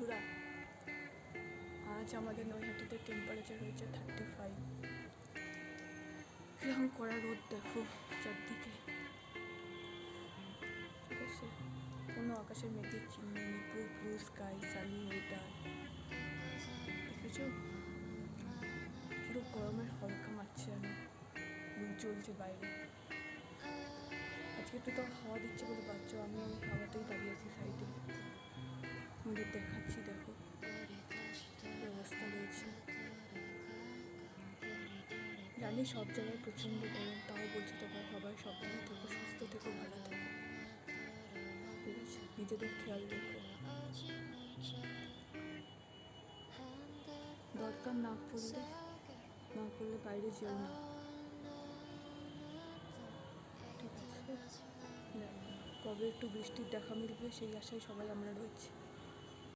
বন্ধুরা, আজ আমাদের নৈহাটিতে টেম্পারেচার রয়েছে 35। কিরকম কড়া রোদ দেখো চারদিকে, ঠিক আছে? কোনো আকাশের মেঘের চিহ্ন নেই, পুরো ব্লু স্কাই, সানি ওয়েদার। দেখেছ, পুরো গরমের হলকা মারছে, আমি লু চলছে বাইরে। আজকে একটু তো হাওয়া দিচ্ছে বলে বাচ্চা, আমি ওই হাওয়াতেই দাঁড়িয়ে আছি সাইডে, আমাদের দেখাচ্ছি। দেখো কি অবস্থা রয়েছে। জানি সব জায়গায় প্রচণ্ড গরম, তাও বলছি তোমরা সবাই সাবধানে থেকো, সুস্থ থেকো, ভালো থেকো, ঠিক আছে? নিজেদের খেয়াল রেখো। দরকার না পড়লে বাইরে যেও না, ঠিক আছে? কবে একটু বৃষ্টির দেখা মিলবে সেই আশায় সবাই আমরা রয়েছি।